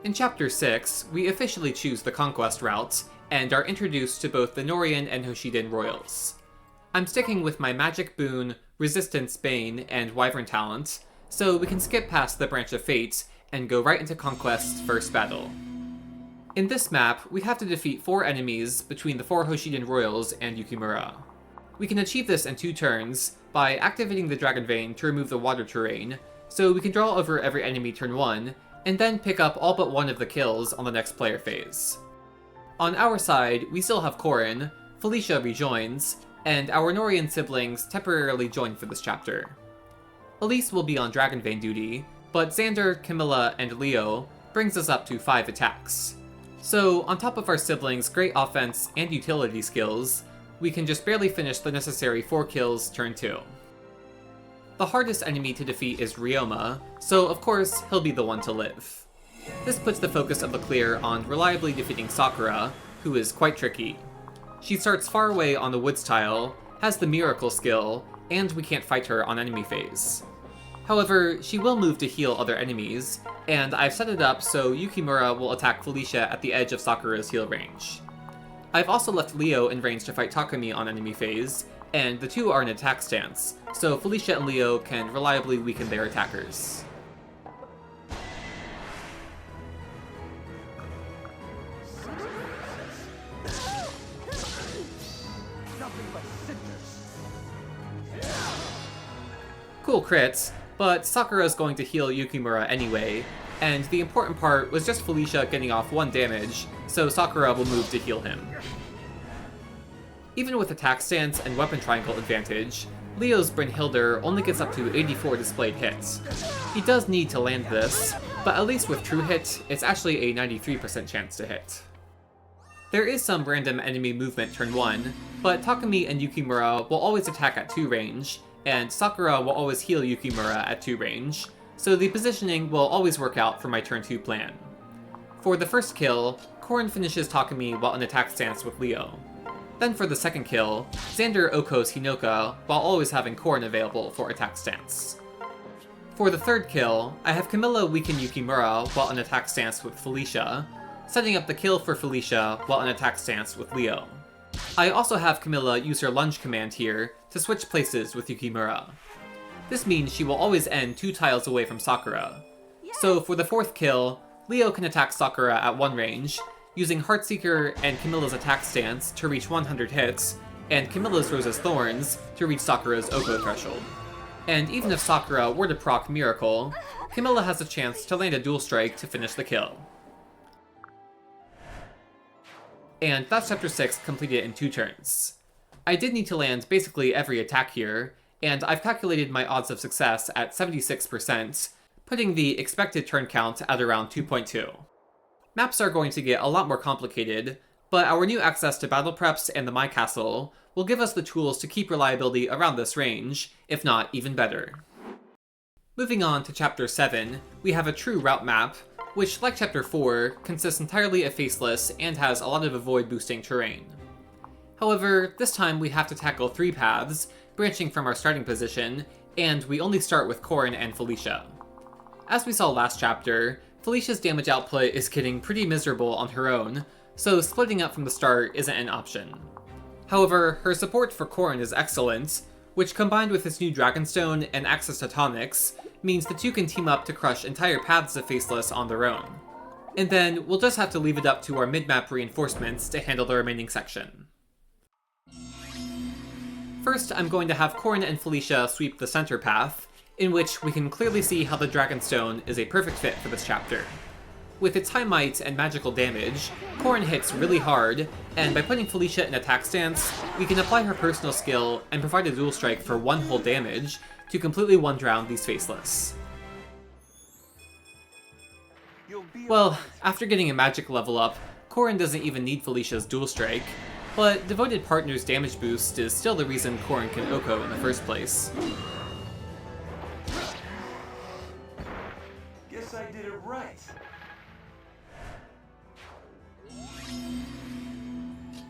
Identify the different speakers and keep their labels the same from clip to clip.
Speaker 1: In Chapter 6, we officially choose the Conquest route, and are introduced to both the Nohrian and Hoshiden royals. I'm sticking with my Magic Boon, Resistance Bane, and Wyvern talent, so we can skip past the Branch of Fate and go right into Conquest's first battle. In this map, we have to defeat 4 enemies between the 4 Hoshiden royals and Yukimura. We can achieve this in 2 turns by activating the Dragon Vein to remove the water terrain, so we can draw over every enemy turn 1, and then pick up all but 1 of the kills on the next player phase. On our side, we still have Corrin, Felicia rejoins, and our Nohrian siblings temporarily join for this chapter. Elise will be on Dragon Vein duty, but Xander, Camilla, and Leo brings us up to 5 attacks. So, on top of our siblings' great offense and utility skills, we can just barely finish the necessary 4 kills turn 2. The hardest enemy to defeat is Ryoma, so of course he'll be the one to live. This puts the focus of the clear on reliably defeating Sakura, who is quite tricky. She starts far away on the woods tile, has the miracle skill, and we can't fight her on enemy phase. However, she will move to heal other enemies, and I've set it up so Yukimura will attack Felicia at the edge of Sakura's heal range. I've also left Leo in range to fight Takumi on enemy phase, and the 2 are in attack stance, so Felicia and Leo can reliably weaken their attackers. Cool crits, but Sakura's going to heal Yukimura anyway, and the important part was just Felicia getting off 1 damage, so Sakura will move to heal him. Even with attack stance and weapon triangle advantage, Leo's Brynhildr only gets up to 84 displayed hits. He does need to land this, but at least with true hit, it's actually a 93% chance to hit. There is some random enemy movement turn 1, but Takumi and Yukimura will always attack at 2 range, and Sakura will always heal Yukimura at 2 range, so the positioning will always work out for my turn 2 plan. For the first kill, Corrin finishes Takumi while in attack stance with Leo. Then for the second kill, Xander Okos Hinoka while always having Corrin available for attack stance. For the third kill, I have Camilla weaken Yukimura while in attack stance with Felicia, setting up the kill for Felicia while in attack stance with Leo. I also have Camilla use her lunge command here to switch places with Yukimura. This means she will always end 2 tiles away from Sakura. So for the 4th kill, Leo can attack Sakura at 1 range, using Heartseeker and Camilla's attack stance to reach 100 hits, and Camilla's Rose's Thorns to reach Sakura's Oko threshold. And even if Sakura were to proc Miracle, Camilla has a chance to land a dual strike to finish the kill. And that's Chapter 6 completed in 2 turns. I did need to land basically every attack here, and I've calculated my odds of success at 76%, putting the expected turn count at around 2.2. Maps are going to get a lot more complicated, but our new access to battle preps and the MyCastle will give us the tools to keep reliability around this range, if not even better. Moving on to Chapter 7, we have a true route map, which, like Chapter 4, consists entirely of faceless and has a lot of avoid boosting terrain. However, this time we have to tackle 3 paths, branching from our starting position, and we only start with Corrin and Felicia. As we saw last chapter, Felicia's damage output is getting pretty miserable on her own, so splitting up from the start isn't an option. However, her support for Corrin is excellent, which combined with his new Dragonstone and access to tonics, means the 2 can team up to crush entire paths of Faceless on their own. And then, we'll just have to leave it up to our mid-map reinforcements to handle the remaining section. First, I'm going to have Corrin and Felicia sweep the center path, in which we can clearly see how the Dragonstone is a perfect fit for this chapter. With its high might and magical damage, Corrin hits really hard, and by putting Felicia in attack stance, we can apply her personal skill and provide a dual strike for 1 whole damage to completely one-drown these Faceless. Well, after getting a magic level up, Corrin doesn't even need Felicia's dual strike, but Devoted Partner's damage boost is still the reason Corrin can Oko in the first place.
Speaker 2: Guess I did it right.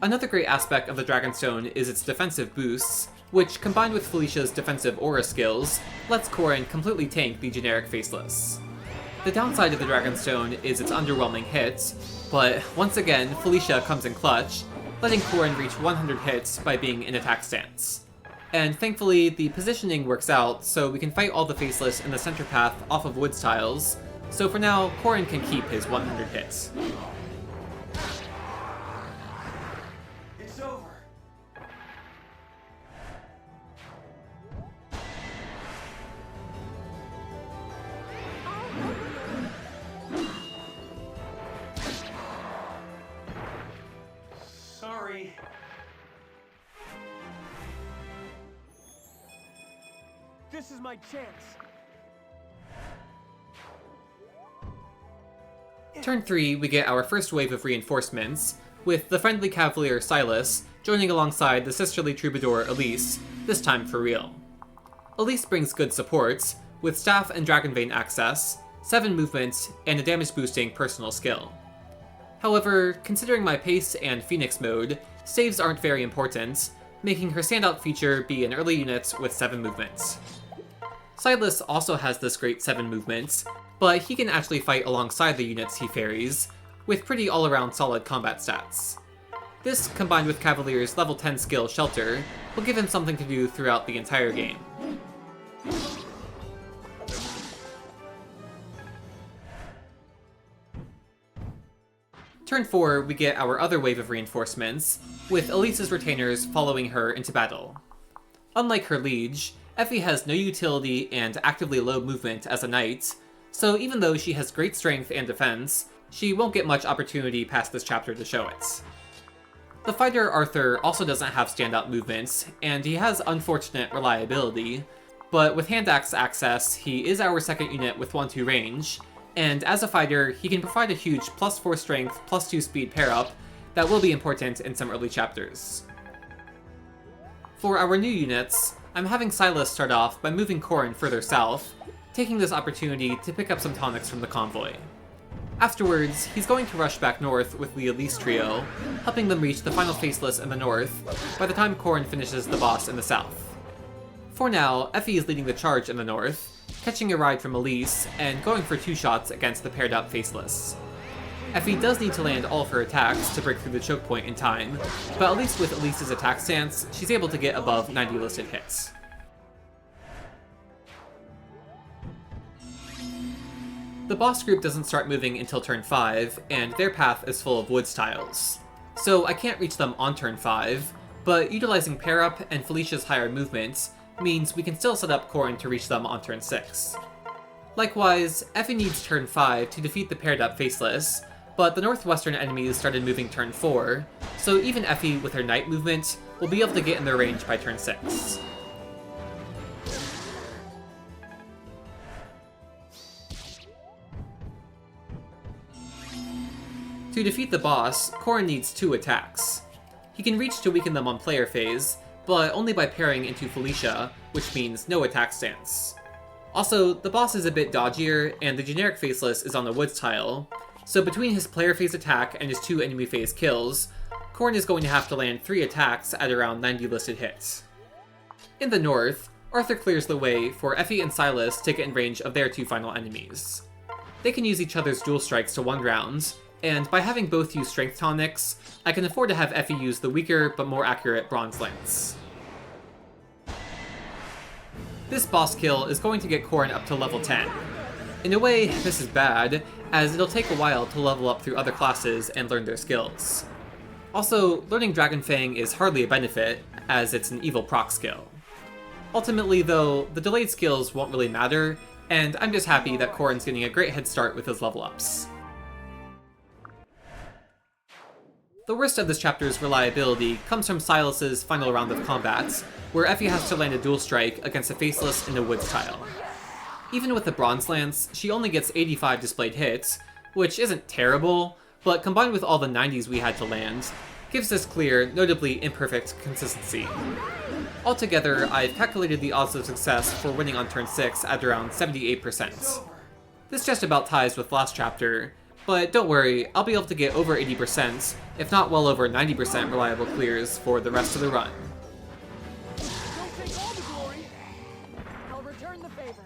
Speaker 1: Another great aspect of the Dragonstone is its defensive boosts, which, combined with Felicia's defensive aura skills, lets Corrin completely tank the generic Faceless. The downside of the Dragonstone is its underwhelming hits, but once again, Felicia comes in clutch, letting Corrin reach 100 hits by being in attack stance. And thankfully, the positioning works out, so we can fight all the Faceless in the center path off of Woods tiles, so for now, Corrin can keep his 100 hits.
Speaker 2: It's over. Sorry. This is my chance.
Speaker 1: Turn 3, we get our first wave of reinforcements, with the friendly Cavalier Silas joining alongside the sisterly Troubadour Elise, this time for real. Elise brings good supports, with Staff and Dragonbane access, 7 movement, and a damage boosting personal skill. However, considering my pace and Phoenix mode, saves aren't very important, making her standout feature be an early unit with 7 movements. Silas also has this great 7 movements, but he can actually fight alongside the units he ferries, with pretty all-around solid combat stats. This, combined with Cavalier's level 10 skill Shelter, will give him something to do throughout the entire game. Turn 4, we get our other wave of reinforcements, with Elise's retainers following her into battle. Unlike her liege, Effie has no utility and actively low movement as a knight, so even though she has great strength and defense, she won't get much opportunity past this chapter to show it. The fighter Arthur also doesn't have standout movements, and he has unfortunate reliability, but with hand axe access, he is our second unit with 1-2 range, and as a fighter, he can provide a huge +4 strength, +2 speed pair-up that will be important in some early chapters. For our new units, I'm having Silas start off by moving Corrin further south, taking this opportunity to pick up some tonics from the convoy. Afterwards, he's going to rush back north with the Elise trio, helping them reach the final Faceless in the north by the time Corrin finishes the boss in the south. For now, Effie is leading the charge in the north, catching a ride from Elise and going for 2 shots against the paired up Faceless. Effie does need to land all of her attacks to break through the choke point in time, but at least with Elise's attack stance, she's able to get above 90 listed hits. The boss group doesn't start moving until turn 5, and their path is full of woods tiles. So I can't reach them on turn 5, but utilizing pair up and Felicia's higher movement means we can still set up Corrin to reach them on turn 6. Likewise, Effie needs turn 5 to defeat the paired up Faceless, but the northwestern enemies started moving turn 4, so even Effie with her knight movement will be able to get in their range by turn 6. To defeat the boss, Corrin needs 2 attacks. He can reach to weaken them on player phase, but only by pairing into Felicia, which means no attack stance. Also, the boss is a bit dodgier, and the generic Faceless is on the woods tile, so between his player phase attack and his 2 enemy phase kills, Corrin is going to have to land 3 attacks at around 90 listed hits. In the north, Arthur clears the way for Effie and Silas to get in range of their 2 final enemies. They can use each other's dual strikes to 1 round, and by having both use strength tonics, I can afford to have Effie use the weaker but more accurate bronze lance. This boss kill is going to get Corrin up to level 10. In a way, this is bad, as it'll take a while to level up through other classes and learn their skills. Also, learning Dragonfang is hardly a benefit, as it's an evil proc skill. Ultimately though, the delayed skills won't really matter, and I'm just happy that Corrin's getting a great head start with his level ups. The worst of this chapter's reliability comes from Silas's final round of combat, where Effie has to land a dual strike against a Faceless in a woods tile. Even with the bronze lance, she only gets 85 displayed hits, which isn't terrible, but combined with all the 90s we had to land, gives this clear, notably imperfect consistency. Altogether, I've calculated the odds of success for winning on turn 6 at around 78%. This just about ties with last chapter, but don't worry, I'll be able to get over 80%, if not well over 90% reliable clears for the rest of the run.
Speaker 2: Don't take all the glory. I'll return the favor.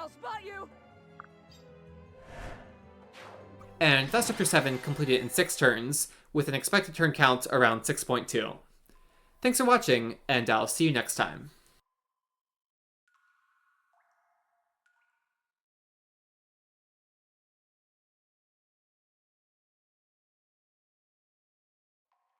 Speaker 2: I'll spot you!
Speaker 1: And that's Chapter 7 completed in 6 turns, with an expected turn count around 6.2. Thanks for watching, and I'll see you next time.